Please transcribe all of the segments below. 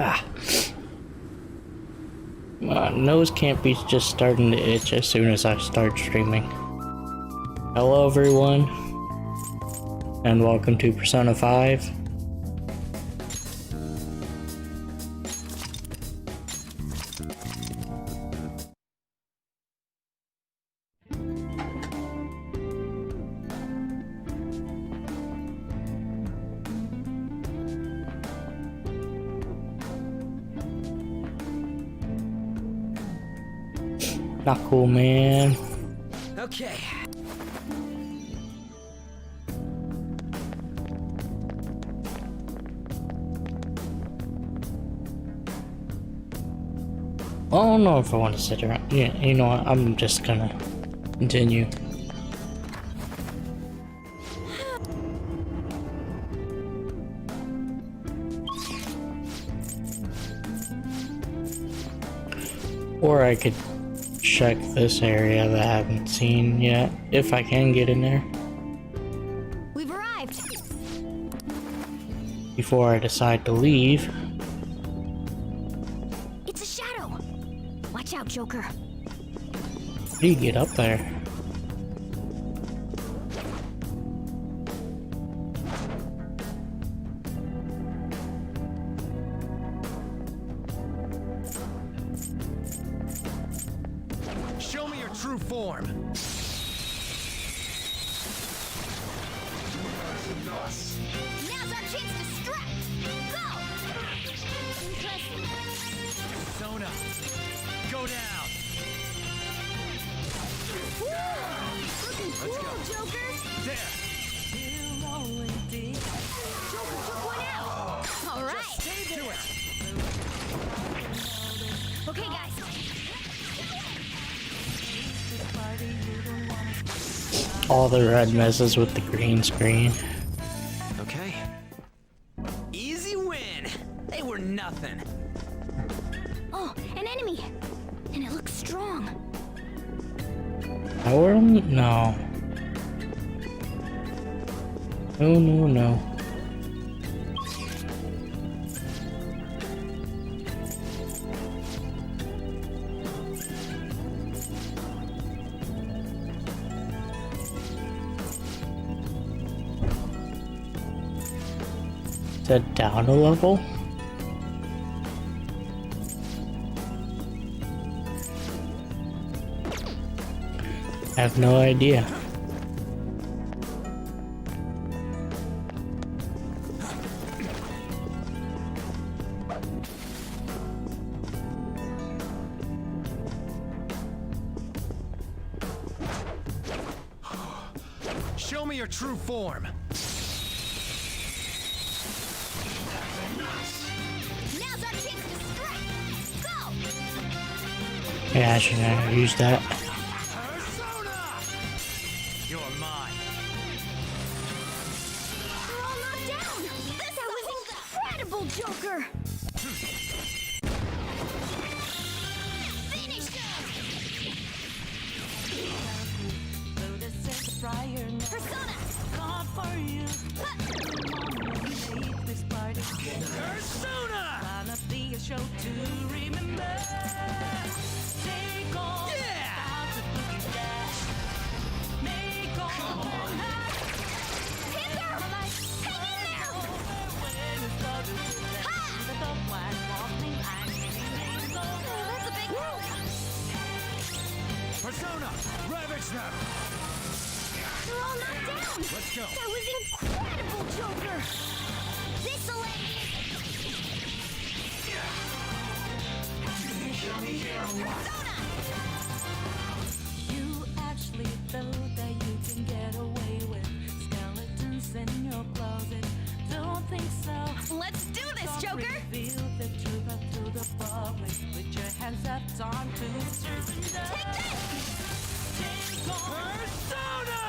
Ah. My nose can't be just starting to itch as soon as I start streaming. Hello everyone, and welcome to Persona 5. Not cool, man. Okay. I don't know if I want to sit around. Yeah, you know what? I'm just gonna continue. Or I could check this area that I haven't seen yet, if I can get in there. We've arrived. Before I decide to leave. It's a shadow. Watch out, Joker. How do you get up there? Show me your true form. Now's our chance to strike. Go! Impressive. Persona, go down. Looking cool, Joker. There. Joker took one out. All right. Do it. Okay, guys. All the red messes with the green screen. Okay. Easy win. They were nothing. Oh, an enemy. And it looks strong. Power? No. No, no, no. Is that down a level? I have no idea. Show me your true form. Now's our chance to strike. Go! Yeah, I should have used that. Persona! You're mine. We're all knocked down. That was incredible, Joker. Finish him! Persona! Persona! Persona! Ravage them! They're all knocked down. Let's go. That was incredible, Joker. This'll end. Persona! You actually thought that you can get away with skeletons in your closet. Don't think so. Let's do this, Don't Joker. reveal the truth up to the public. Put your hands up, time to surrender. Take this. Take on Persona!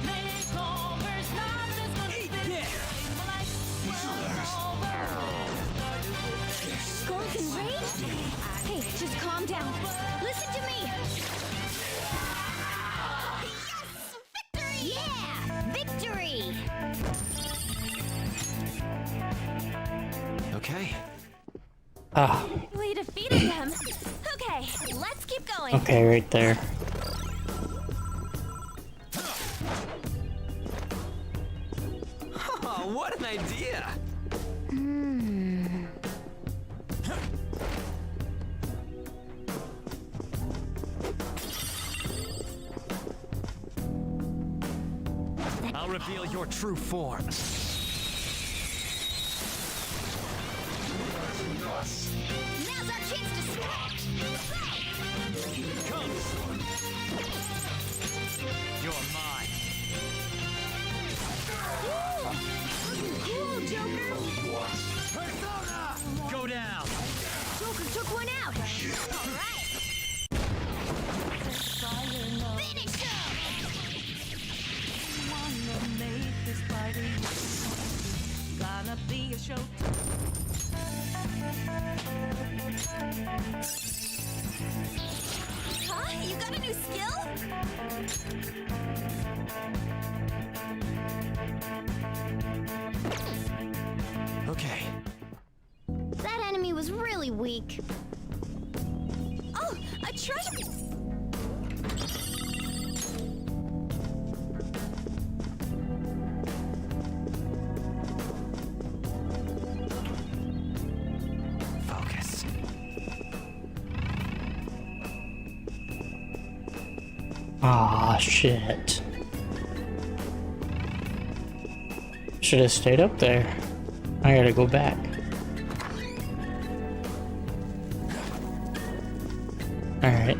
makeovers, not just gonna Eat fit this! like well over. Skulk and Rage? Hey, Okay. Ah, We defeated them. Okay, let's keep going. okay, right there. Oh, what an idea! I'll reveal your true form. Now's our chance to strike. Come! You're mine. Cool, Joker. Persona! Go down! Joker took one out. All right. Finish him. Wanna make this party gonna be a show. Huh? You got a new skill? Okay. That enemy was really weak. Oh, a treasure! Focus. Ah, shit. Should have stayed up there. I gotta go back. Alright.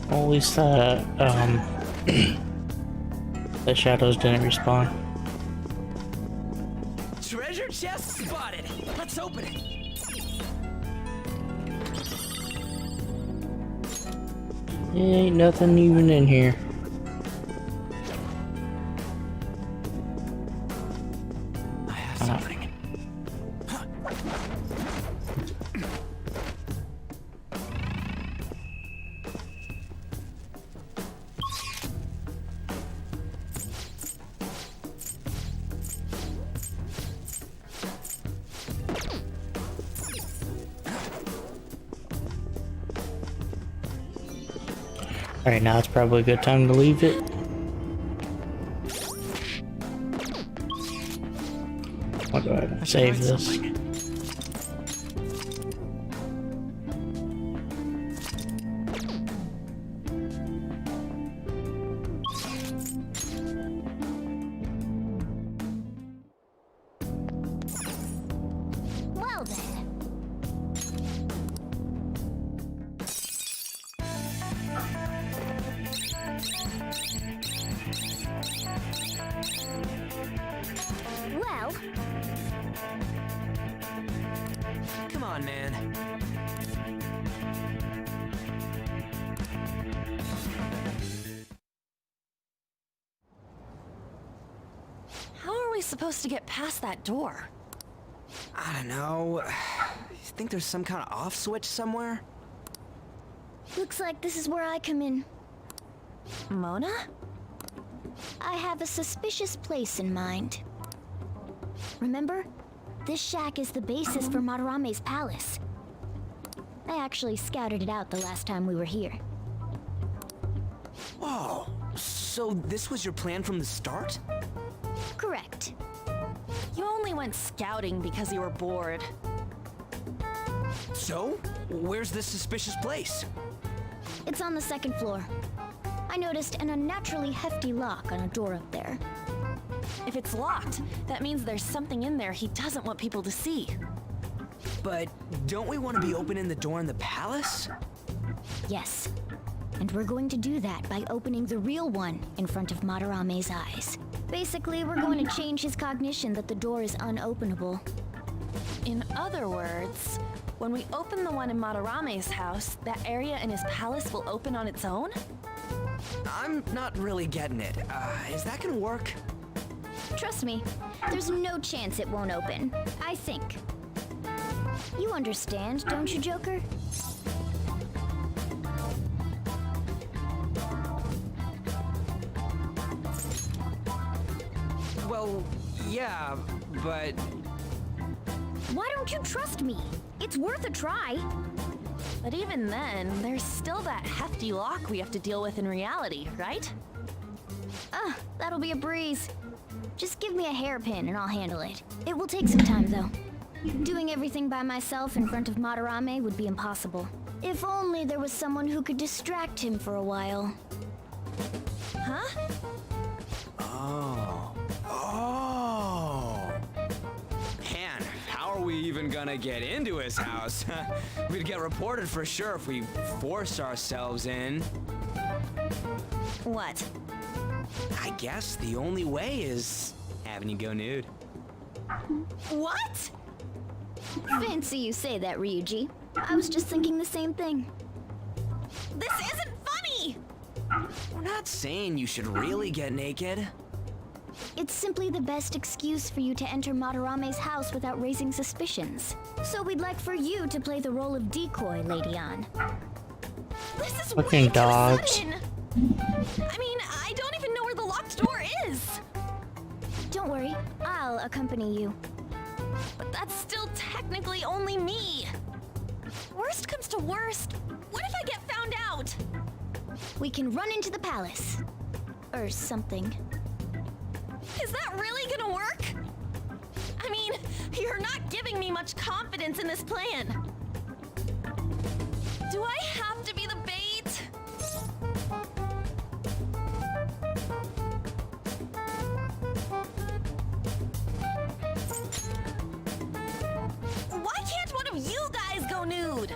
Well, at least the shadows didn't respawn. Treasure chest spotted! Let's open it! Ain't nothing even in here. I have something. Alright, now it's probably a good time to leave it. I'll go ahead and save Find this. something. Well then. Well, Come on, man. How are we supposed to get past that door? I don't know. You think there's some kind of off switch somewhere? looks like this is where I come in. Mona? I have a suspicious place in mind. Remember? This shack is the basis for Madarame's palace. I actually scouted it out the last time we were here. Whoa. So this was your plan from the start? Correct. You only went scouting because you were bored. So? Where's this suspicious place? It's on the second floor. I noticed an unnaturally hefty lock on a door up there. If it's locked, that means there's something in there he doesn't want people to see. But don't we want to be opening the door in the palace? Yes. And we're going to do that by opening the real one in front of Madarame's eyes. Basically, we're going to change his cognition that the door is unopenable. In other words, when we open the one in Madarame's house, that area in his palace will open on its own? I'm not really getting it. Is that gonna work? Trust me, there's no chance it won't open. I think. You understand, don't you, Joker? Well, yeah, but... Why don't you trust me? It's worth a try. But even then, there's still that hefty lock we have to deal with in reality, right? That'll be a breeze. Just give me a hairpin and I'll handle it. It will take some time, though. Doing everything by myself in front of Madarame would be impossible. If only there was someone who could distract him for a while. Huh? Oh. Man, how are we even gonna get into his house? We'd get reported for sure if we forced ourselves in. What? I guess the only way is having you go nude. What? Fancy you say that, Ryuji. I was just thinking the same thing. This isn't funny! We're not saying you should really get naked. It's simply the best excuse for you to enter Madarame's house without raising suspicions. So we'd like for you to play the role of decoy, Lady Ann. This is Fucking way too dogs. sudden! I mean, I don't even know where the locked door is! Don't worry, I'll accompany you. But that's still technically only me! Worst comes to worst, what if I get found out? We can run into the palace. Or something. Is that really gonna work? I mean, you're not giving me much confidence in this plan. Do I have to be the bait? Why can't one of you guys go nude?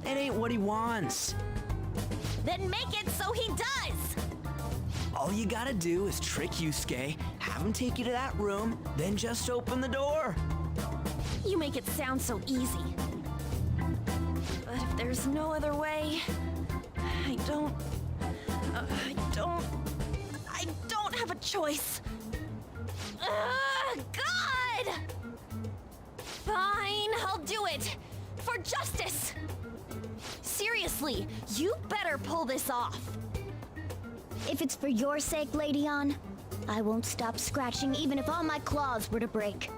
It ain't what he wants. Then make it so he does! All you gotta do is trick Yusuke, have him take you to that room, then just open the door. You make it sound so easy. But if there's no other way, I don't have a choice. God! Fine, I'll do it. For justice. Seriously, you better pull this off. If it's for your sake, Lady Ann, I won't stop scratching even if all my claws were to break.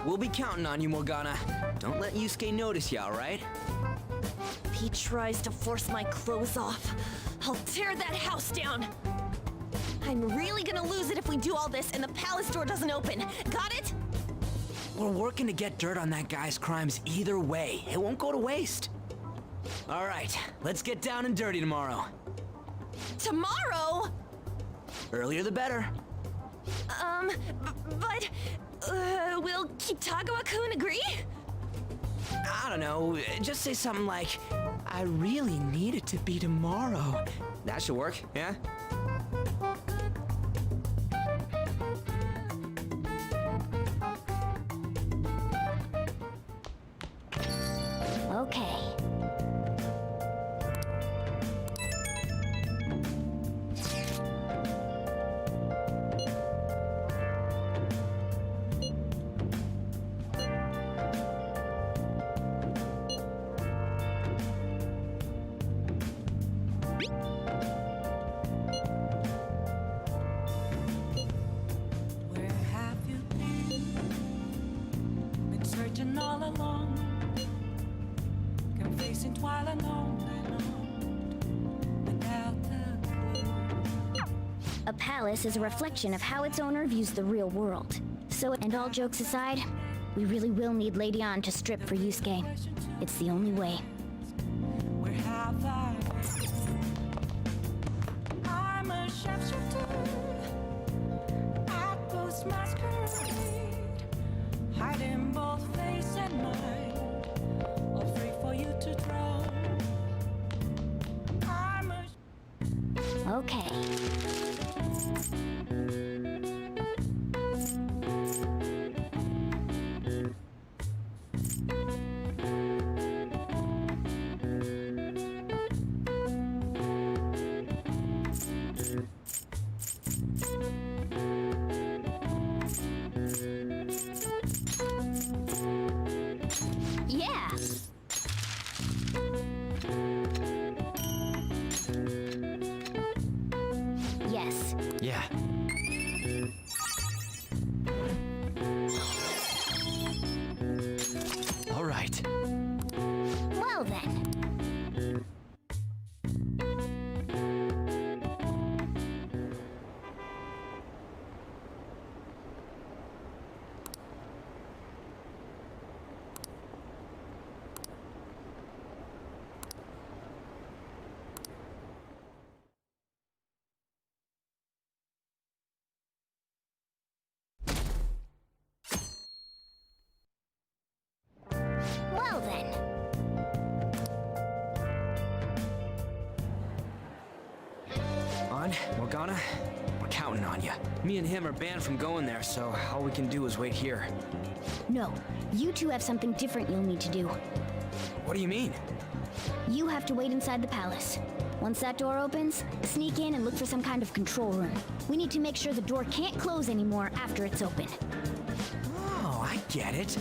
We'll be counting on you, Morgana. Don't let Yusuke notice you, alright? If he tries to force my clothes off, I'll tear that house down. I'm really gonna lose it if we do all this and the palace door doesn't open. Got it? We're working to get dirt on that guy's crimes either way. It won't go to waste. Alright, let's get down and dirty tomorrow. Tomorrow? Earlier the better. But will Kitagawa-kun agree? I don't know, just say something like, I really need it to be tomorrow. That should work, yeah? Okay. Where have you been? Been searching all along, confessing while alone without the clue. A palace is a reflection of how its owner views the real world. So, and all jokes aside, we really will need Lady Ann to strip for Yusuke. It's the only way. Where have I been? I'm a sharpshooter at post masquerade, hiding both face and mind, all free for you to draw. I'm a Okay. Yeah. Morgana. We're counting on you. Me and him are banned from going there, so all we can do is wait here. No, you two have something different you'll need to do. What do you mean? You have to wait inside the palace. Once that door opens, sneak in and look for some kind of control room. We need to make sure the door can't close anymore after it's open. Oh, I get it.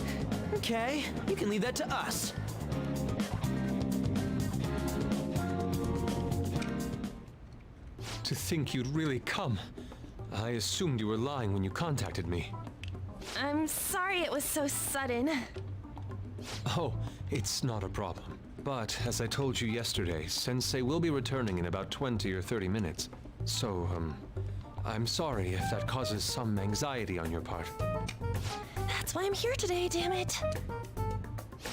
Okay, you can leave that to us. To think you'd really come. I assumed you were lying when you contacted me. I'm sorry it was so sudden. Oh, it's not a problem. But, as I told you yesterday, Sensei will be returning in about 20 or 30 minutes. So, I'm sorry if that causes some anxiety on your part. That's why I'm here today, damn it.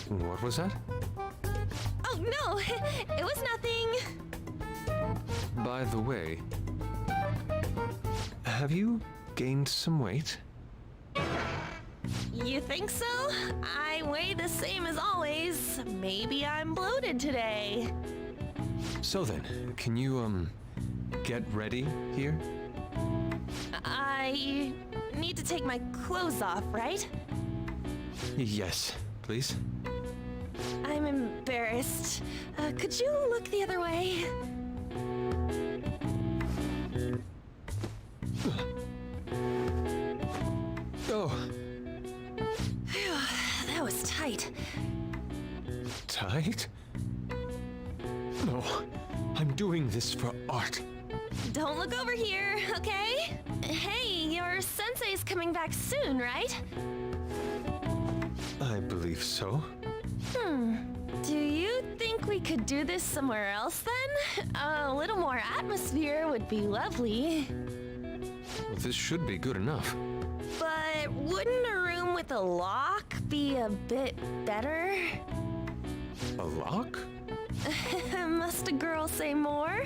What was that? Oh, no, it was nothing. By the way, have you gained some weight? You think so? I weigh the same as always. Maybe I'm bloated today. So then, can you, get ready here? I need to take my clothes off, right? Yes, please. I'm embarrassed. Could you look the other way? Oh, That was tight. tight? No, I'm doing this for art. Don't look over here, okay? Hey, your sensei's coming back soon, right? I believe so. Do you think we could do this somewhere else then? A little more atmosphere would be lovely. This should be good enough. But wouldn't a room with a lock be a bit better? A lock? Must a girl say more?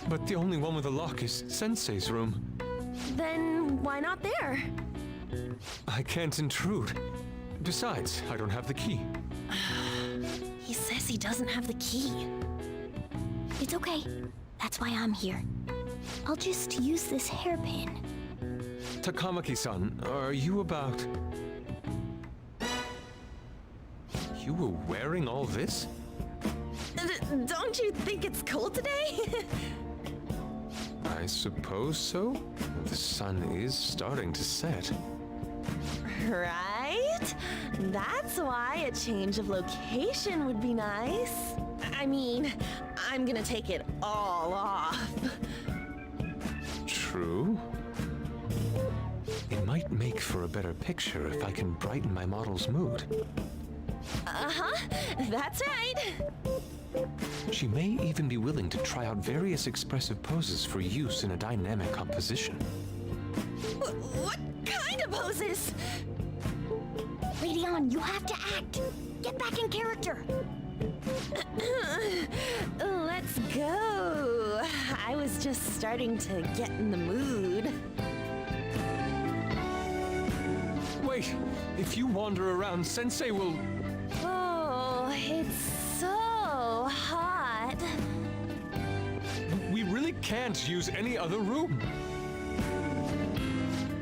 But the only one with a lock is Sensei's room. Then why not there? I can't intrude. Besides, I don't have the key. He says he doesn't have the key. It's okay. That's why I'm here. I'll just use this hairpin. Takamaki-san, are you about... You were wearing all this? Don't you think it's cold today? I suppose so. The sun is starting to set. Right? That's why a change of location would be nice. I mean, I'm gonna take it all off. True. It might make for a better picture if I can brighten my model's mood. Uh-huh, that's right. She may even be willing to try out various expressive poses for use in a dynamic composition. What kind of poses? Lady On, you have to act. Get back in character. Let's go. I was just starting to get in the mood. Wait! If you wander around, Sensei will... Oh, it's so hot. We really can't use any other room.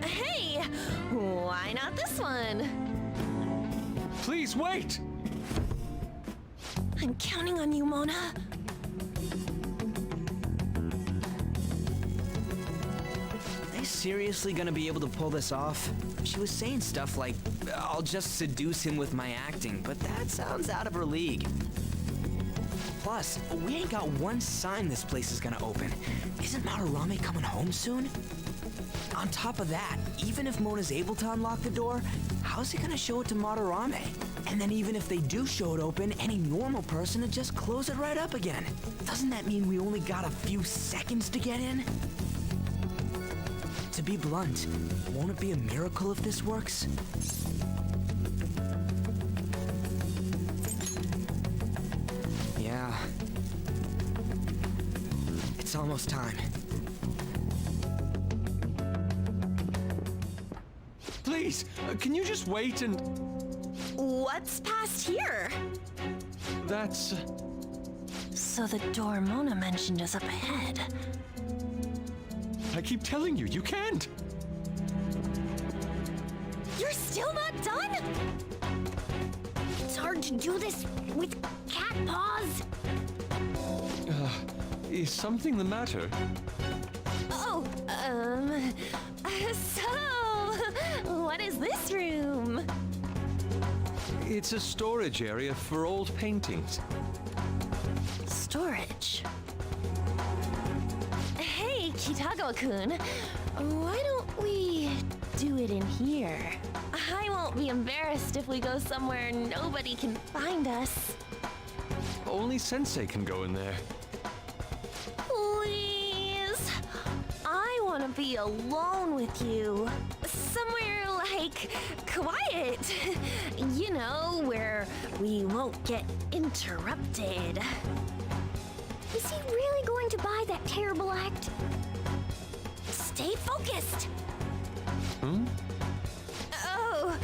Hey, why not this one? Please wait! I'm counting on you, Mona. Are they seriously gonna be able to pull this off? She was saying stuff like, I'll just seduce him with my acting, but that sounds out of her league. Plus, we ain't got one sign this place is gonna open. Isn't Madarame coming home soon? On top of that, even if Mona's able to unlock the door, how's he gonna show it to Madarame? And then even if they do show it open, any normal person would just close it right up again. Doesn't that mean we only got a few seconds to get in? To be blunt, won't it be a miracle if this works? Yeah. It's almost time. Please, can you just wait and... What's past here? That's... So the door Mona mentioned is up ahead. I keep telling you, you can't! You're still not done? It's hard to do this with cat paws. Is something the matter? Oh, so, what is this room? It's a storage area for old paintings. Storage. Hey, Kitagawa-kun, why don't we do it in here? I won't be embarrassed if we go somewhere nobody can find us. Only Sensei can go in there. Please. I want to be alone with you. Somewhere like quiet. You know, where we won't get interrupted. Is he really going to buy that terrible act? Stay focused. Oh,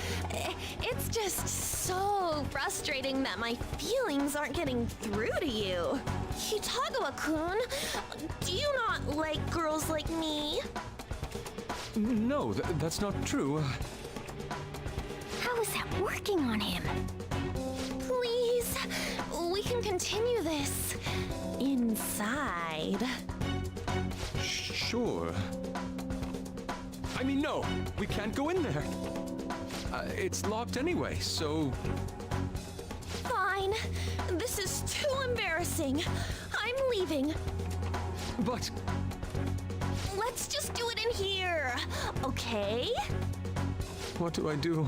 it's just so frustrating that my feelings aren't getting through to you. Kitagawa-kun, do you not like girls like me? No, that's not true. How is that working on him? Please, we can continue this inside. Sure. I mean, no, we can't go in there. It's locked anyway, so... Fine. This is too embarrassing. I'm leaving. But... Let's just do it in here, okay? what do I do?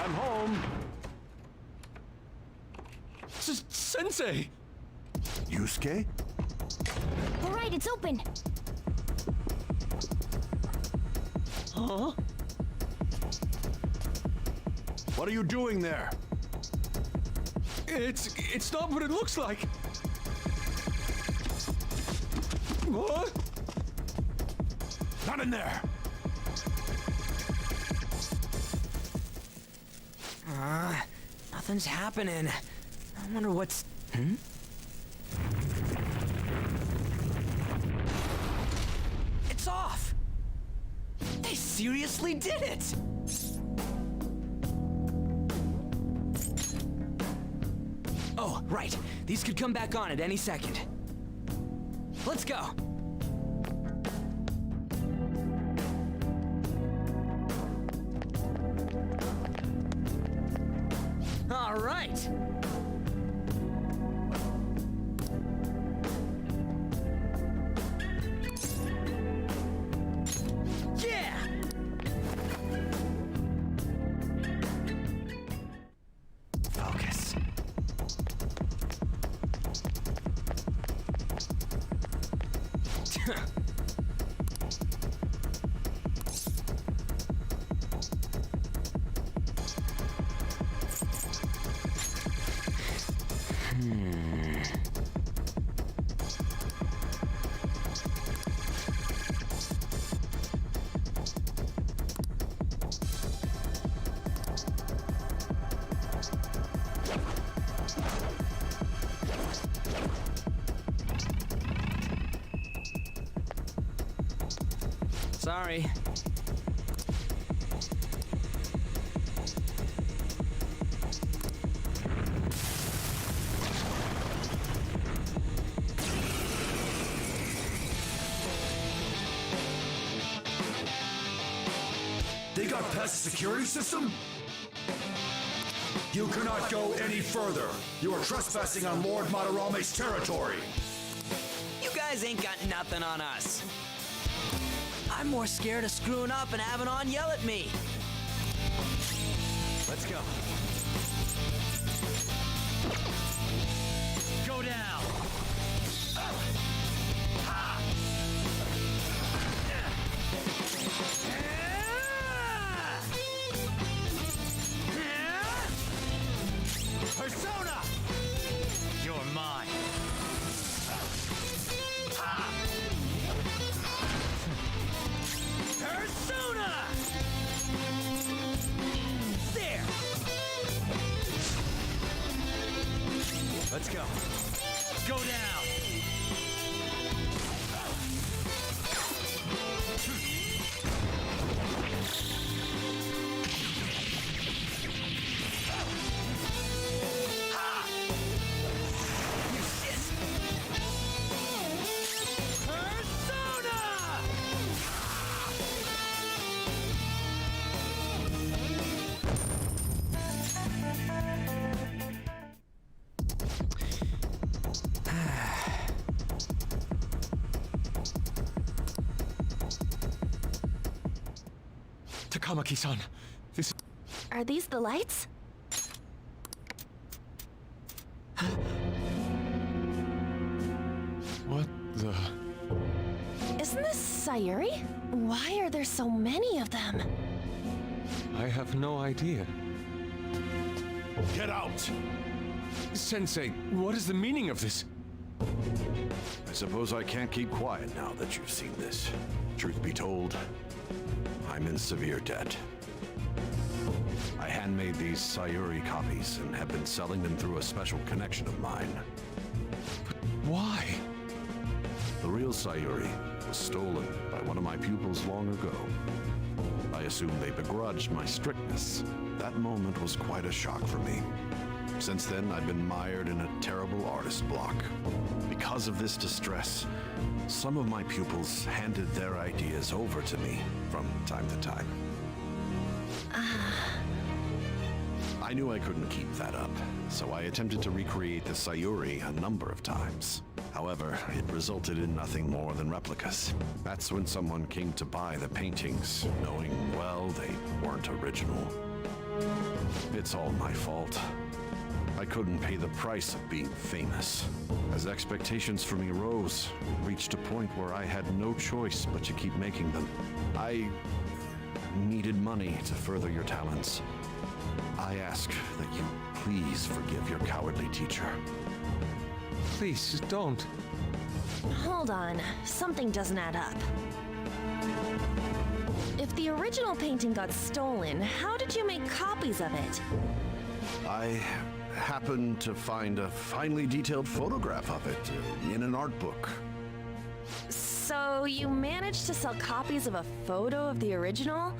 I'm home. Sensei! Yusuke? All right, it's open. Huh? What are you doing there? It's not what it looks like. What? Not in there! Nothing's happening. I wonder what's... It's off! They seriously did it! Oh, right. These could come back on at any second. Let's go! All right! Yeah! Focus. Sorry. They got past the security system? You cannot go any further. You are trespassing on Lord Madarame's territory. You guys ain't got nothing on us. I'm more scared of screwing up and having On yell at me. Let's go. Go down. Persona! You're mine. Persona! There! Let's go. Takamaki-san, this... Are these the lights? What the... Isn't this Sayuri? Why are there so many of them? I have no idea. Get out! Sensei, what is the meaning of this? I suppose I can't keep quiet now that you've seen this. Truth be told, I'm in severe debt. I handmade these Sayuri copies and have been selling them through a special connection of mine. Why? The real Sayuri was stolen by one of my pupils long ago. I assume they begrudged my strictness. That moment was quite a shock for me. Since then, I've been mired in a terrible artist block. Because of this distress, some of my pupils handed their ideas over to me from time to time. I knew I couldn't keep that up, so I attempted to recreate the Sayuri a number of times. However, it resulted in nothing more than replicas. That's when someone came to buy the paintings, knowing, well, they weren't original. It's all my fault. I couldn't pay the price of being famous. As expectations for me rose, it reached a point where I had no choice but to keep making them. I needed money to further your talents. I ask that you please forgive your cowardly teacher. Please, don't. Hold on, something doesn't add up. If the original painting got stolen, how did you make copies of it? I happened to find a finely detailed photograph of it in an art book. So you managed to sell copies of a photo of the original?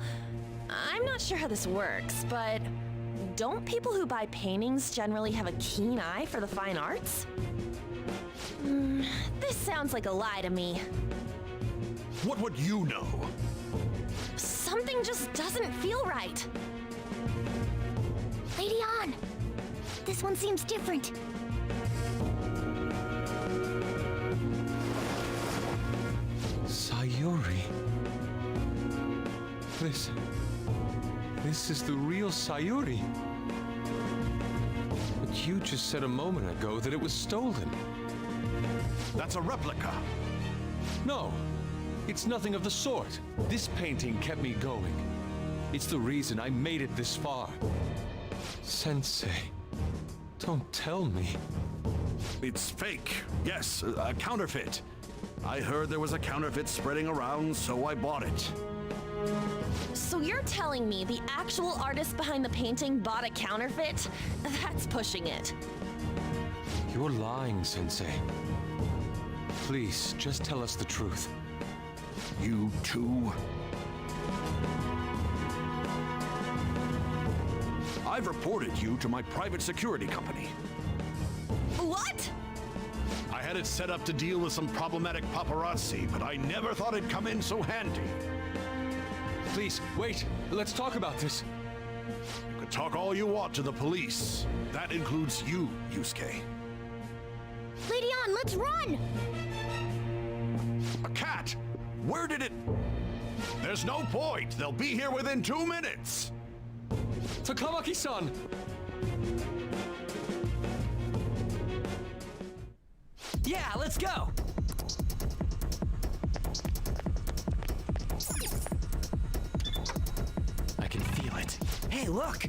I'm not sure how this works, but don't people who buy paintings generally have a keen eye for the fine arts? This sounds like a lie to me. What would you know? Something just doesn't feel right. Lady Ann! This one seems different. Sayuri. This is the real Sayuri. But you just said a moment ago that it was stolen. That's a replica. No, it's nothing of the sort. This painting kept me going. It's the reason I made it this far. Sensei, don't tell me. It's fake. Yes, a counterfeit. I heard there was a counterfeit spreading around, so I bought it. So you're telling me the actual artist behind the painting bought a counterfeit? That's pushing it. You're lying, Sensei. Please, just tell us the truth. You too? I've reported you to my private security company. What? I had it set up to deal with some problematic paparazzi, but I never thought it'd come in so handy. Please, wait. Let's talk about this. You can talk all you want to the police. That includes you, Yusuke. Lady Ann, let's run! A cat! Where did it... There's no point. They'll be here within 2 minutes. Takamaki-san! Yeah, let's go! I can feel it. Hey, look!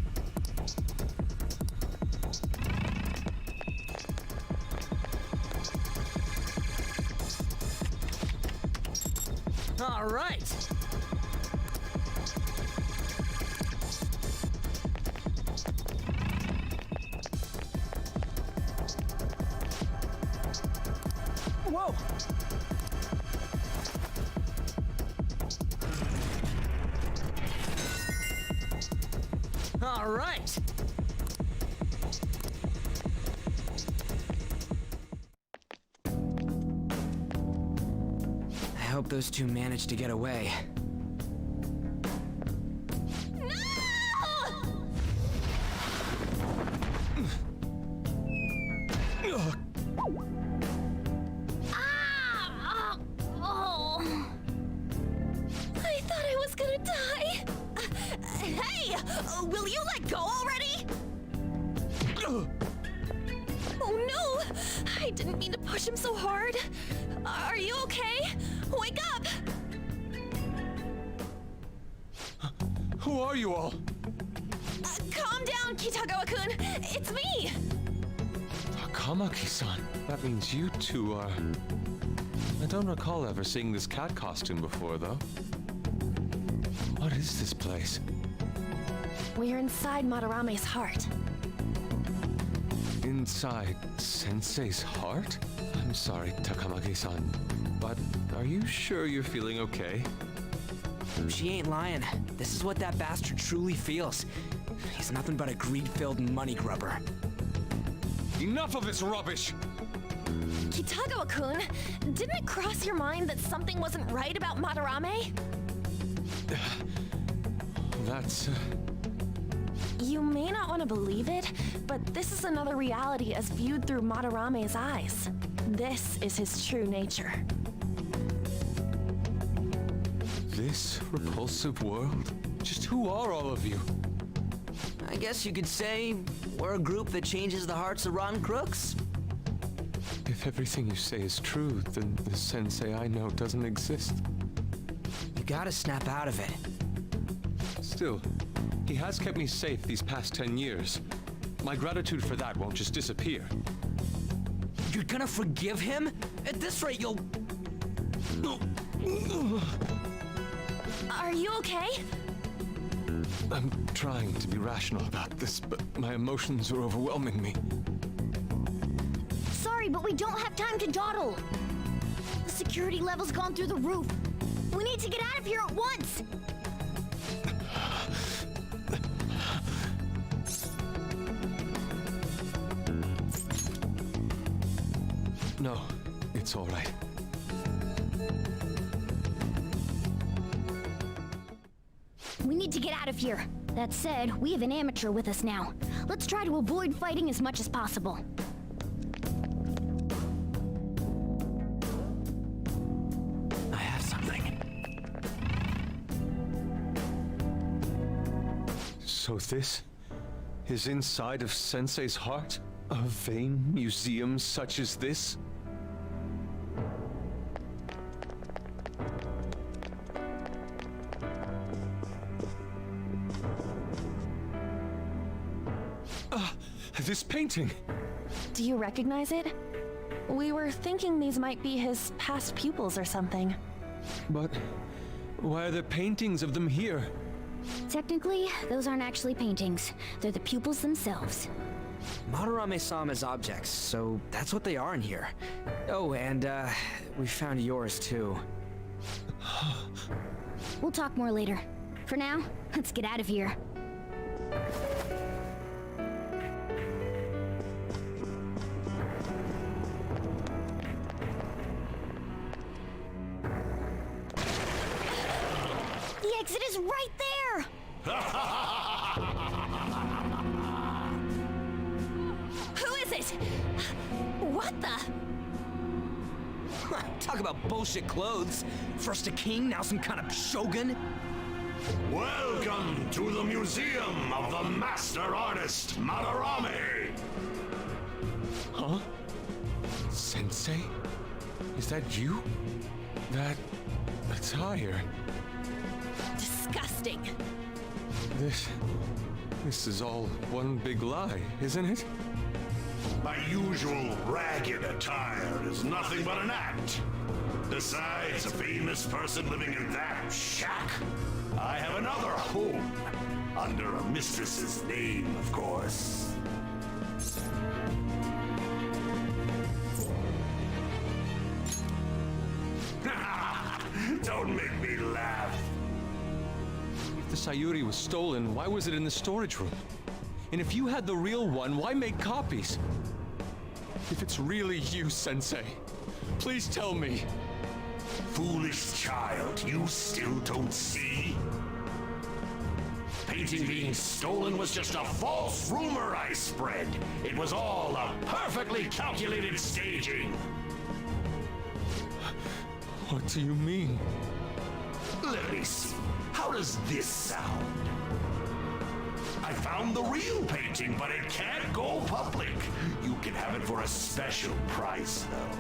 All right! Whoa! All right! I hope those two managed to get away. Oh. I thought I was gonna die. Hey! Will you let go already? Oh no! I didn't mean to push him so hard. Are you okay? Wake up! Who are you all? Calm down, Kitagawa-kun. It's me! Takamaki-san. That means you two are... I don't recall ever seeing this cat costume before, though. What is this place? We're inside Madarame's heart. Inside Sensei's heart? I'm sorry, Takamaki-san, but are you sure you're feeling okay? She ain't lying. This is what that bastard truly feels. He's nothing but a greed-filled money grubber. Enough of this rubbish! Kitagawa-kun, didn't it cross your mind that something wasn't right about Madarame? That's... You may not want to believe it, but this is another reality as viewed through Madarame's eyes. This is his true nature. This repulsive world? Just who are all of you? I guess you could say we're a group that changes the hearts of rotten crooks. If everything you say is true, then the Sensei I know doesn't exist. You gotta snap out of it. Still, he has kept me safe these past 10 years. My gratitude for that won't just disappear. You're gonna forgive him? At this rate, you'll... Are you okay? I'm trying to be rational about this, but my emotions are overwhelming me. Sorry, but we don't have time to dawdle. The security level's gone through the roof. We need to get out of here at once. No, it's all right. We need to get out of here. That said, we have an amateur with us now. Let's try to avoid fighting as much as possible. I have something. So this is inside of Sensei's heart? A vain museum such as this? This painting! Do you recognize it? We were thinking these might be his past pupils or something. But why are there paintings of them here? Technically, those aren't actually paintings. They're the pupils themselves. Madarame saw them as objects, so that's what they are in here. Oh, and, we found yours, too. We'll talk more later. For now, let's get out of here. The exit is right there! Who is it? What the? Talk about bullshit clothes. First a king, now some kind of shogun. Welcome to the Museum of the Master Artist, Madarame! Huh? Sensei? Is that you? That attire? Disgusting. This is all one big lie, isn't it? My usual ragged attire is nothing but an act. Besides a famous person living in that shack, I have another home, under a mistress's name, of course. Don't make me laugh. If the Sayuri was stolen, why was it in the storage room? And if you had the real one, why make copies? If it's really you, Sensei, please tell me. Foolish child, you still don't see? Painting being stolen was just a false rumor I spread. It was all a perfectly calculated staging. What do you mean? Let me see. How does this sound? I found the real painting, but it can't go public. You can have it for a special price, though.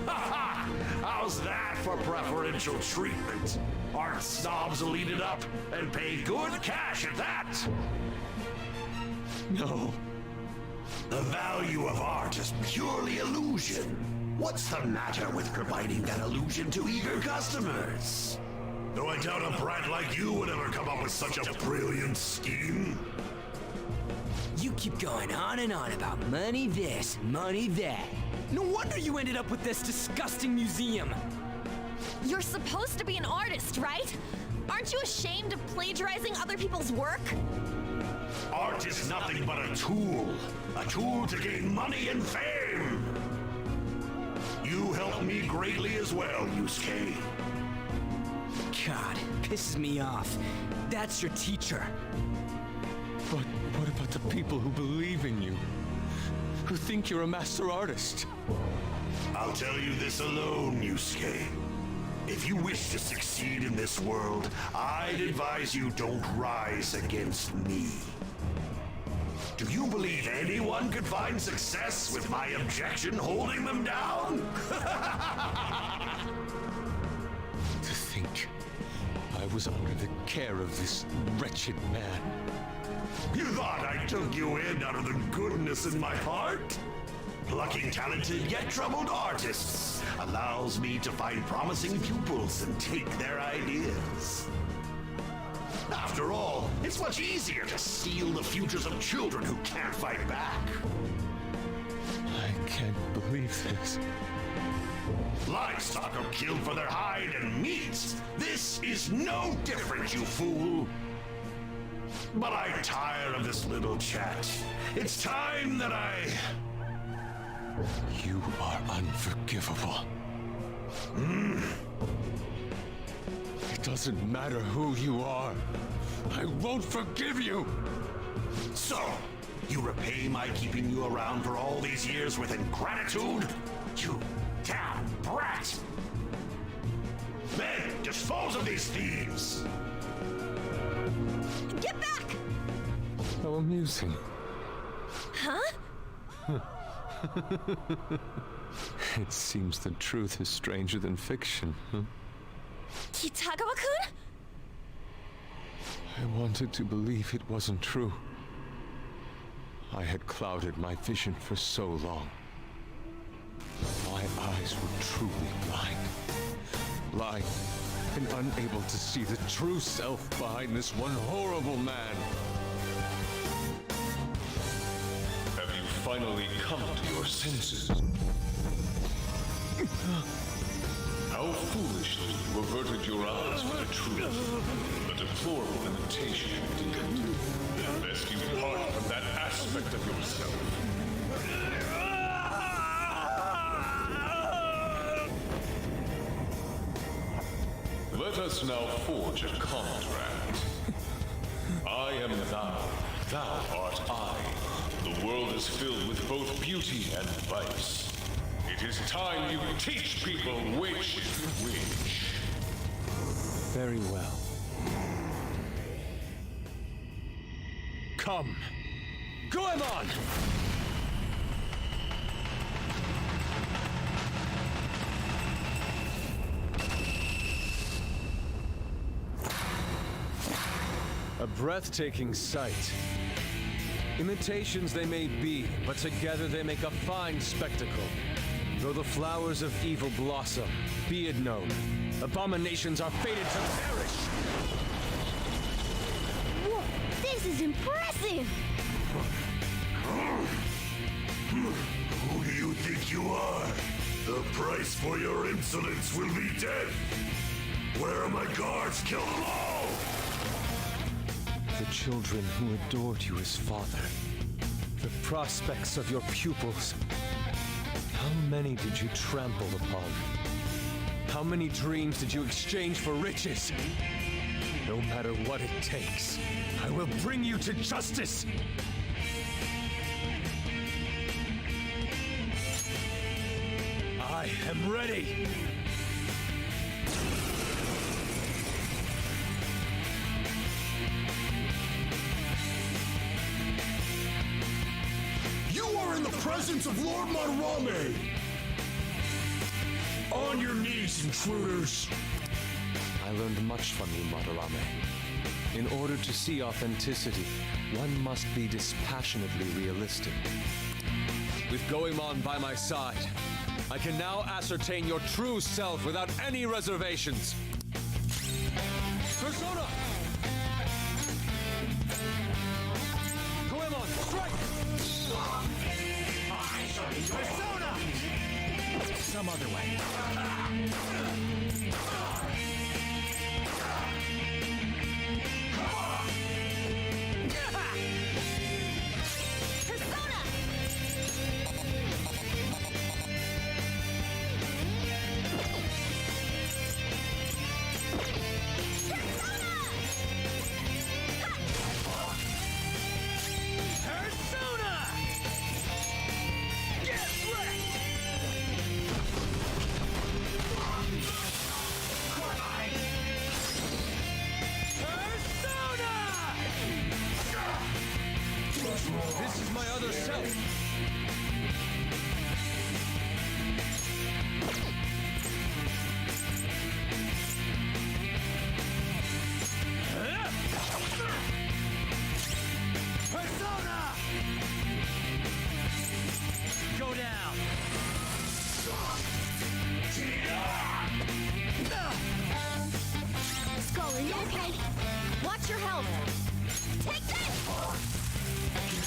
Ha ha! How's that for preferential treatment? Art snobs will eat it up and pay good cash at that. No. The value of art is purely illusion. What's the matter with providing that illusion to eager customers? Though I doubt a brat like you would ever come up with such a brilliant scheme. You keep going on and on about money this, money that. No wonder you ended up with this disgusting museum. You're supposed to be an artist, right? Aren't you ashamed of plagiarizing other people's work? Art is nothing but a tool to gain money and fame. You helped me greatly as well, Yusuke. God, pisses me off. That's your teacher. But what about the people who believe in you? Who think you're a master artist? I'll tell you this alone, Yusuke. If you wish to succeed in this world, I'd advise you don't rise against me. Do you believe anyone could find success with my objection holding them down? To think I was under the care of this wretched man. You thought I took you in out of the goodness in my heart? Plucking talented yet troubled artists allows me to find promising pupils and take their ideas. After all, it's much easier to steal the futures of children who can't fight back. I can't believe this. Livestock are killed for their hide and meat. This is no different, you fool. But I tire of this little chat. It's time that You are unforgivable. It doesn't matter who you are. I won't forgive you! So, you repay my keeping you around for all these years with ingratitude? You damn brat! Men, dispose of these thieves! Get back! How amusing. Huh? It seems the truth is stranger than fiction, huh? Kitagawa-kun? I wanted to believe it wasn't true. I had clouded my vision for so long. My eyes were truly blind. Blind and unable to see the true self behind this one horrible man. Have you finally come to your senses? How foolishly you averted your eyes from the truth. A deplorable imitation indeed. Lest you part from that aspect of yourself. Let us now forge a contract. I am thou, thou art I. The world is filled with both beauty and vice. It is time you teach people which is which. Very well. Come. Goemon! A breathtaking sight. Imitations they may be, but together they make a fine spectacle. Though the flowers of evil blossom, be it known, abominations are fated to perish! Whoa, this is impressive! Who do you think you are? The price for your insolence will be death. Where are my guards? Kill them all! The children who adored you as father. The prospects of your pupils. How many did you trample upon? How many dreams did you exchange for riches? No matter what it takes, I will bring you to justice! I am ready! presence of Lord Madarame! On your knees, intruders! I learned much from you, Madarame. In order to see authenticity, one must be dispassionately realistic. With Goemon by my side, I can now ascertain your true self without any reservations. Persona! Goemon, strike! Persona! Some other way. This is my other self. Persona! Go down. Skull, are you okay? Watch your health. Take this!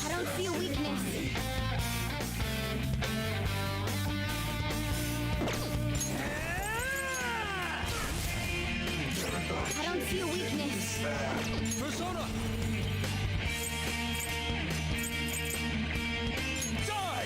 I don't see a weakness. I don't see a weakness. Persona! Die!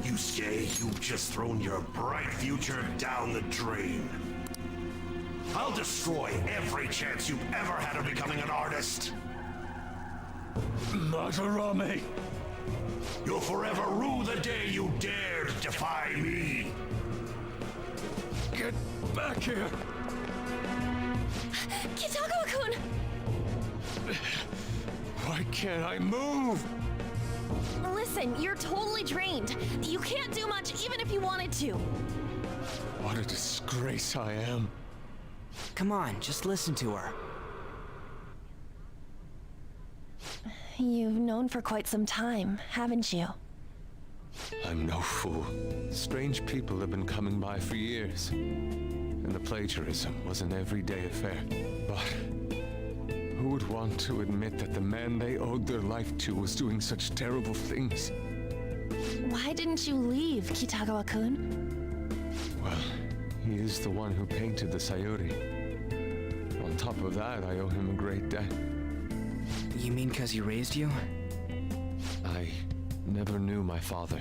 You say you've just thrown your bright future down the drain. I'll destroy every chance you've ever had of becoming an artist. Madarame! You'll forever rue the day you dared defy me! Get back here! Kitagawa-kun! Why can't I move? Listen, you're totally drained. You can't do much even if you wanted to. What a disgrace I am. Come on, just listen to her. You've known for quite some time, haven't you? I'm no fool. Strange people have been coming by for years. And the plagiarism was an everyday affair. But who would want to admit that the man they owed their life to was doing such terrible things? Why didn't you leave, Kitagawa-kun? Well, he is the one who painted the Sayuri. On top of that, I owe him a great debt. You mean because he raised you? I never knew my father.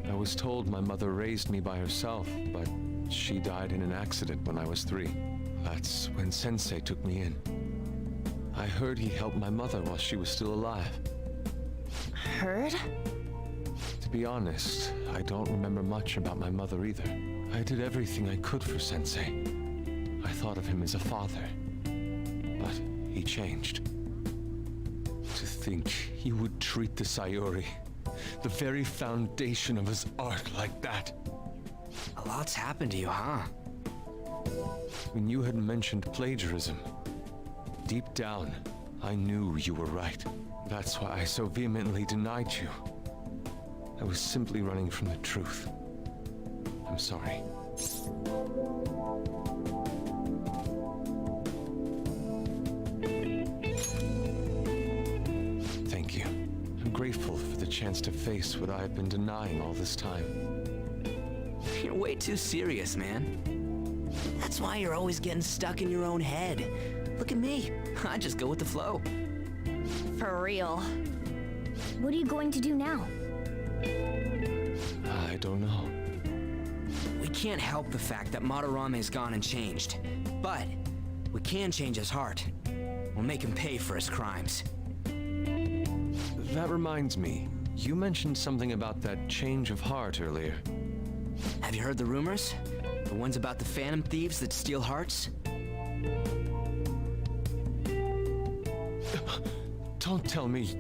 I was told my mother raised me by herself, but she died in an accident when I was 3. That's when Sensei took me in. I heard he helped my mother while she was still alive. Heard? To be honest, I don't remember much about my mother either. I did everything I could for Sensei. I thought of him as a father. But he changed. To think he would treat the Sayuri, the very foundation of his art, like that. A lot's happened to you, huh? When you had mentioned plagiarism, deep down, I knew you were right. That's why I so vehemently denied you. I was simply running from the truth. I'm sorry. Thank you. I'm grateful for the chance to face what I have been denying all this time. You're way too serious, man. That's why you're always getting stuck in your own head. Look at me. I just go with the flow. For real. What are you going to do now? I don't know. We can't help the fact that Madarame's gone and changed. But we can change his heart. We'll make him pay for his crimes. That reminds me. You mentioned something about that change of heart earlier. Have you heard the rumors? The ones about the Phantom Thieves that steal hearts? Don't tell me.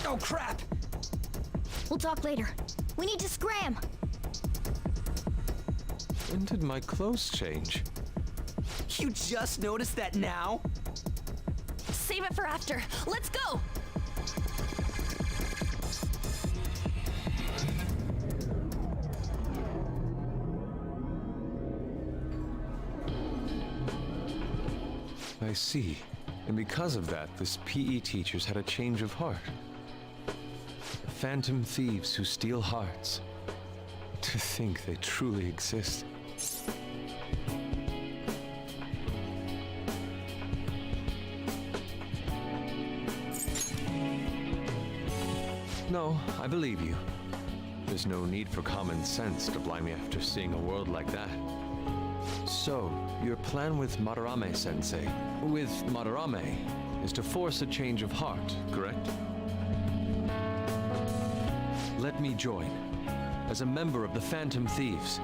Oh, crap! We'll talk later. We need to scram. When did my clothes change? You just noticed that now? Save it for after. Let's go! I see. And because of that, this PE teacher's had a change of heart. Phantom thieves who steal hearts. To think they truly exist. No, I believe you. There's no need for common sense to blind me after seeing a world like that. So, your plan with Madarame-sensei, with Madarame, is to force a change of heart, correct? Let me join, as a member of the Phantom Thieves.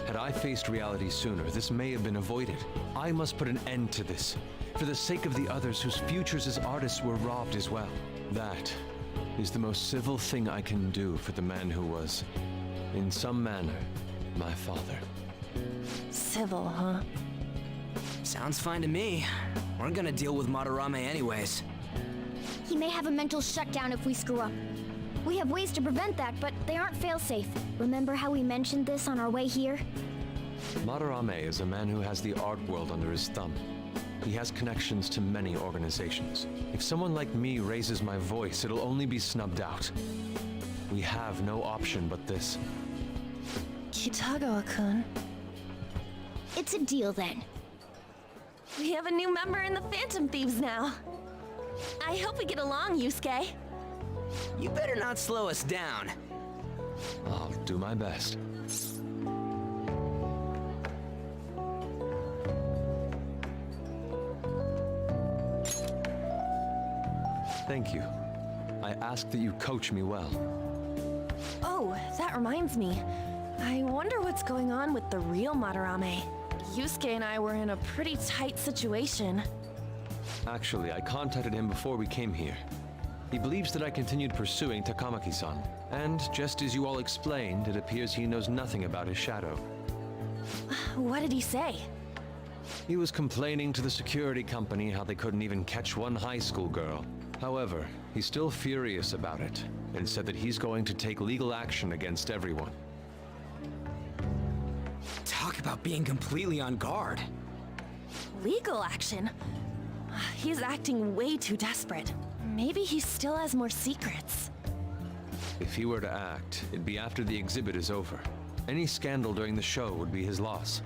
Had I faced reality sooner, this may have been avoided. I must put an end to this, for the sake of the others whose futures as artists were robbed as well. That is the most civil thing I can do for the man who was, in some manner, my father. Civil, huh? Sounds fine to me. We're gonna deal with Madarame anyways. He may have a mental shutdown if we screw up. We have ways to prevent that, but they aren't fail-safe. Remember how we mentioned this on our way here? Madarame is a man who has the art world under his thumb. He has connections to many organizations. If someone like me raises my voice, it'll only be snubbed out. We have no option but this. Kitagawa-kun. It's a deal then. We have a new member in the Phantom Thieves now. I hope we get along, Yusuke. You better not slow us down. I'll do my best. Thank you. I ask that you coach me well. Oh, that reminds me. I wonder what's going on with the real Madarame. Yusuke and I were in a pretty tight situation. Actually, I contacted him before we came here. He believes that I continued pursuing Takamaki-san. And just as you all explained, it appears he knows nothing about his shadow. What did he say? He was complaining to the security company how they couldn't even catch one high school girl. However, he's still furious about it, and said that he's going to take legal action against everyone. Talk about being completely on guard. Legal action? He's acting way too desperate. Maybe he still has more secrets. If he were to act, it'd be after the exhibit is over. Any scandal during the show would be his loss.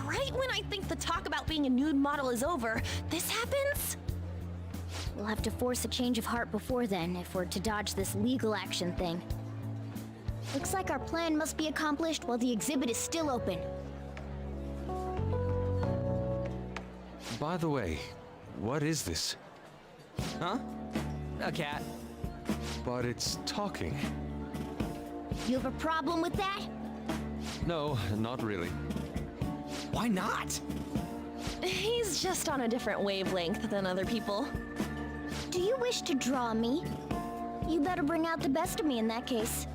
Right when I think the talk about being a nude model is over, this happens? We'll have to force a change of heart before then if we're to dodge this legal action thing. Looks like our plan must be accomplished while the exhibit is still open. By the way, what is this? Huh? A cat. But it's talking. You have a problem with that? No, not really. Why not? He's just on a different wavelength than other people. Do you wish to draw me? You better bring out the best of me in that case.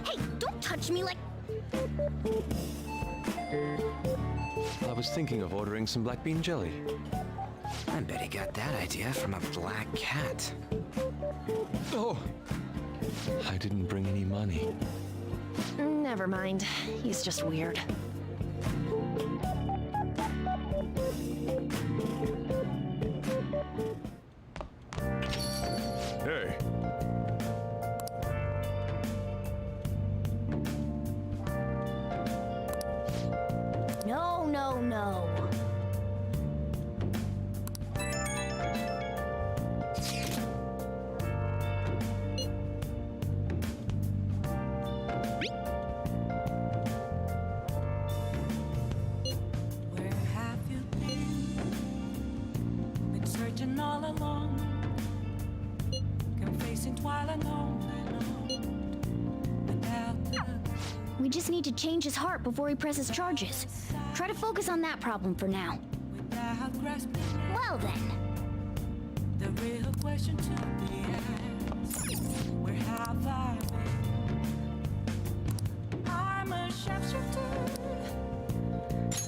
Hey, don't touch me like... I was thinking of ordering some black bean jelly. I bet he got that idea from a black cat. Oh! I didn't bring any money. Never mind. He's just weird. Hey, No, no, no. searching all along, confessing while alone without the We just need to change his heart before he presses charges. Try to focus on that problem for now. without grasping Well then. the real question to be asked. Where have I been? I'm a sharpshooter.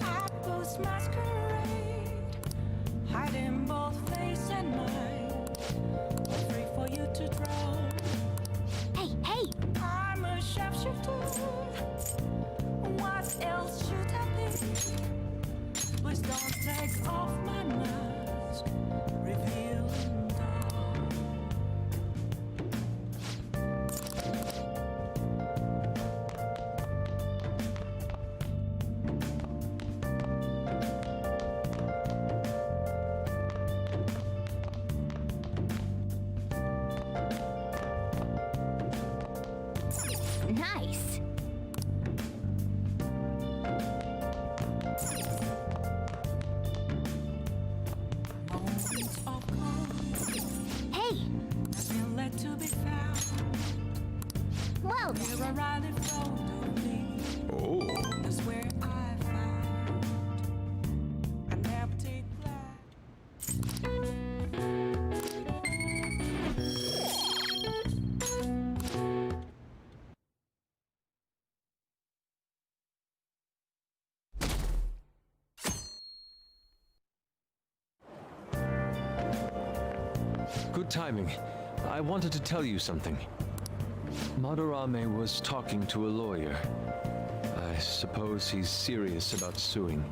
I post masquerade, hiding both face and mind. Free for you to draw. Hey, hey! I'm a sharpshooter. What else should I be? Please don't take off my mask, revealing dawn. Nice! Moments of calm, Hey! nothing left to be found. Well then. Here around in front of me, that's where I found an empty glass. Good timing. I wanted to tell you something. Madarame was talking to a lawyer. I suppose he's serious about suing.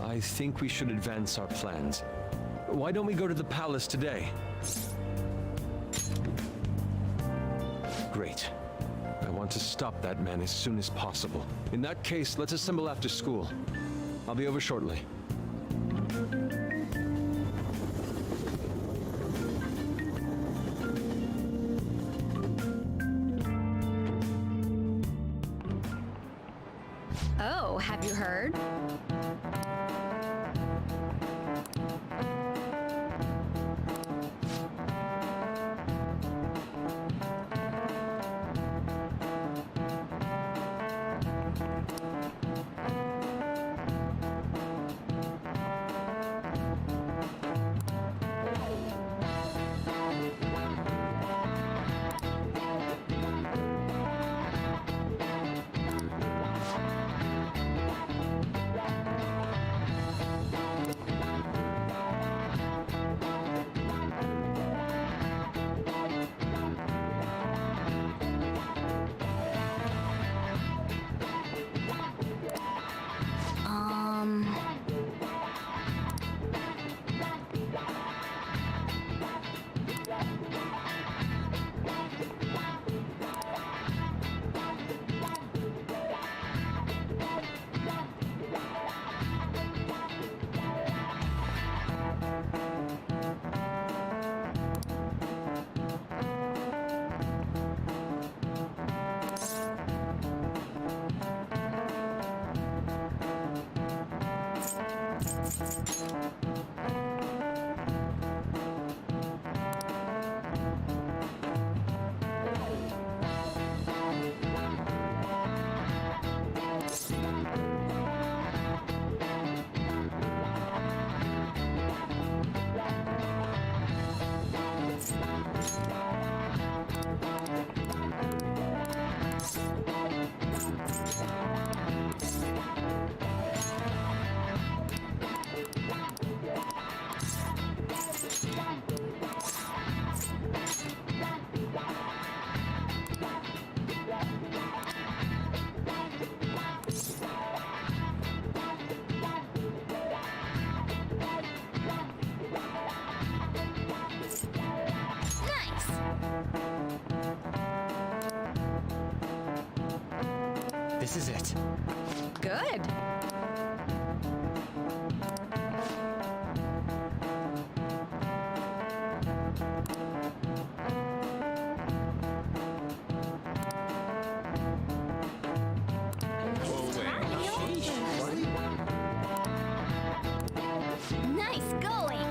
I think we should advance our plans. Why don't we go to the palace today? Great. I want to stop that man as soon as possible. In that case, let's assemble after school. I'll be over shortly. Oh, have you heard? This is it. Good. Nice going!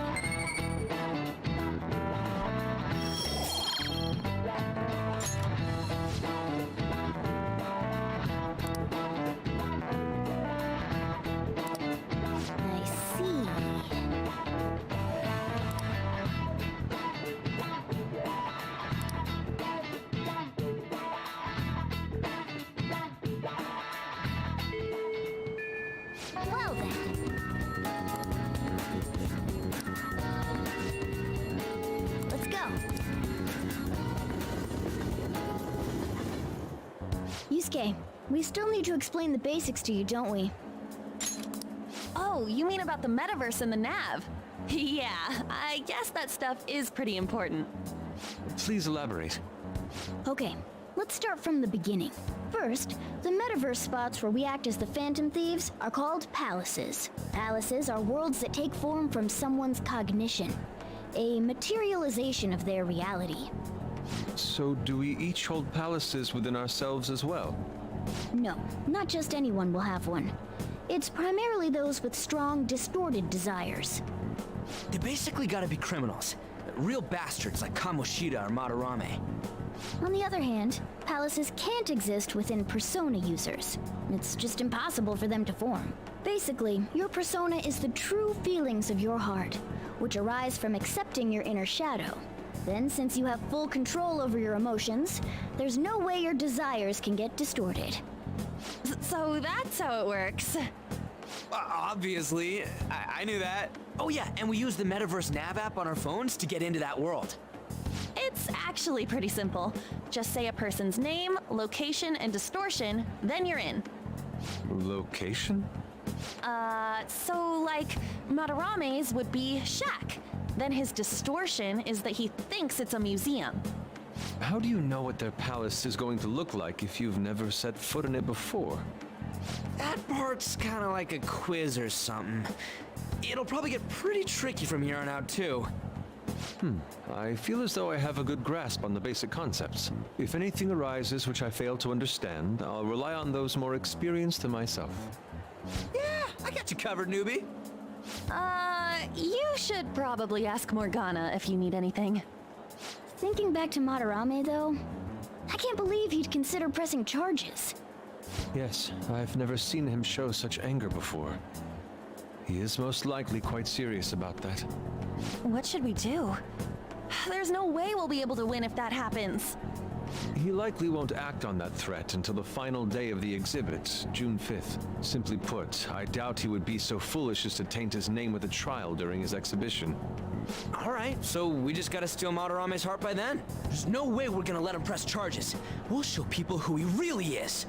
Okay, we still need to explain the basics to you, don't we? Oh, you mean about the metaverse and the nav? Yeah, I guess that stuff is pretty important. Please elaborate. Okay, let's start from the beginning. First, the metaverse spots where we act as the Phantom Thieves are called palaces. Palaces are worlds that take form from someone's cognition, a materialization of their reality. So do we each hold palaces within ourselves as well? No, not just anyone will have one. It's primarily those with strong, distorted desires. They basically gotta be criminals. Real bastards like Kamoshida or Madarame. On the other hand, palaces can't exist within persona users. It's just impossible for them to form. Basically, your persona is the true feelings of your heart, which arise from accepting your inner shadow. Then, since you have full control over your emotions, there's no way your desires can get distorted. So that's how it works. Obviously, I knew that. Oh yeah, and we use the Metaverse Nav app on our phones to get into that world. It's actually pretty simple. Just say a person's name, location, and distortion, then you're in. Location? So like, Madarame's would be shack. Then his distortion is that he thinks it's a museum. How do you know what their palace is going to look like if you've never set foot in it before? That part's kinda like a quiz or something. It'll probably get pretty tricky from here on out, too. I feel as though I have a good grasp on the basic concepts. If anything arises which I fail to understand, I'll rely on those more experienced than myself. Yeah, I got you covered, newbie. You should probably ask Morgana if you need anything. Thinking back to Madarame, though, I can't believe he'd consider pressing charges. Yes, I've never seen him show such anger before. He is most likely quite serious about that. What should we do? There's no way we'll be able to win if that happens. He likely won't act on that threat until the final day of the exhibit, June 5th. Simply put, I doubt he would be so foolish as to taint his name with a trial during his exhibition. Alright, so we just gotta steal Madarame's heart by then? There's no way we're gonna let him press charges. We'll show people who he really is.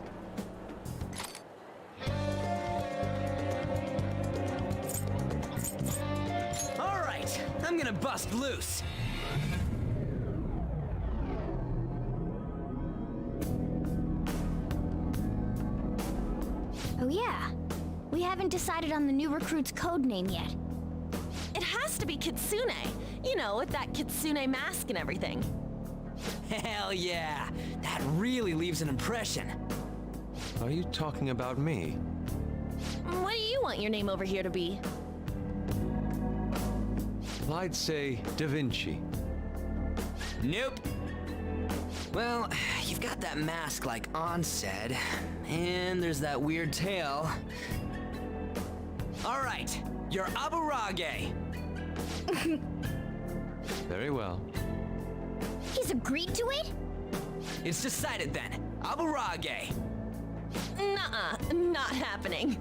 Alright, I'm gonna bust loose. Oh yeah, we haven't decided on the new recruit's code name yet. It has to be Kitsune. You know, with that Kitsune mask and everything. Hell yeah, that really leaves an impression. Are you talking about me? What do you want your name over here to be? I'd say Da Vinci. Nope. Well, you've got that mask like On said, and there's that weird tail. All right, you're Aburage. Very well. He's agreed to it? It's decided then. Aburage. Nuh-uh, not happening.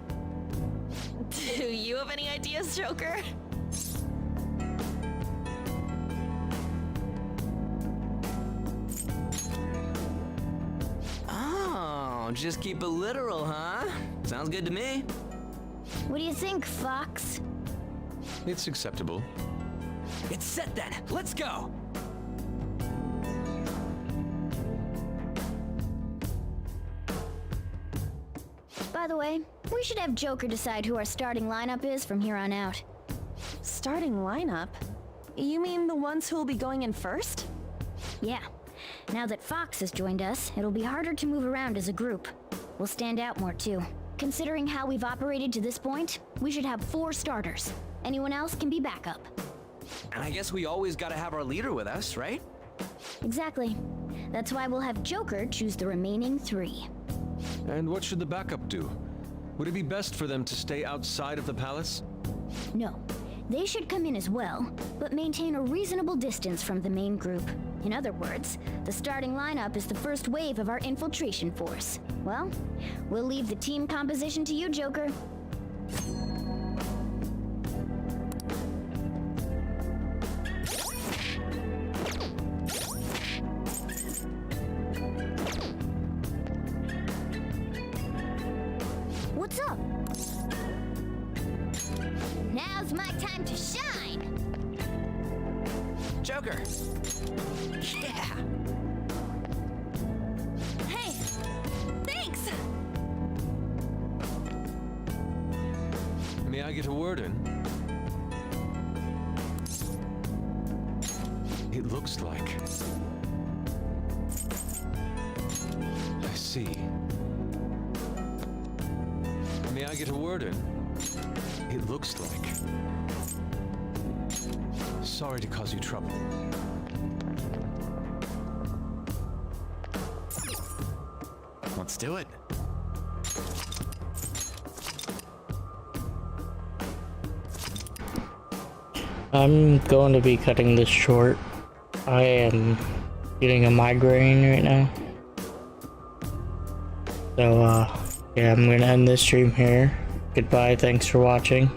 Do you have any ideas, Joker? Oh, just keep it literal, huh? Sounds good to me. What do you think, Fox? It's acceptable. It's set then. Let's go. By the way, we should have Joker decide who our starting lineup is from here on out. Starting lineup? You mean the ones who'll be going in first? Yeah. Now that Fox has joined us, it'll be harder to move around as a group. We'll stand out more too. Considering how we've operated to this point, we should have 4 starters. Anyone else can be backup. And I guess we always gotta have our leader with us, right? Exactly. That's why we'll have Joker choose the remaining 3. And what should the backup do? Would it be best for them to stay outside of the palace? No. They should come in as well, but maintain a reasonable distance from the main group. In other words, the starting lineup is the first wave of our infiltration force. Well, we'll leave the team composition to you, Joker. Joker. Yeah. Hey, thanks! May I get a word in? It looks like... I see. May I get a word in? It looks like... Sorry to cause you trouble. Let's do it. I'm going to be cutting this short. I am getting a migraine right now. So, yeah, I'm gonna end this stream here. Goodbye, thanks for watching.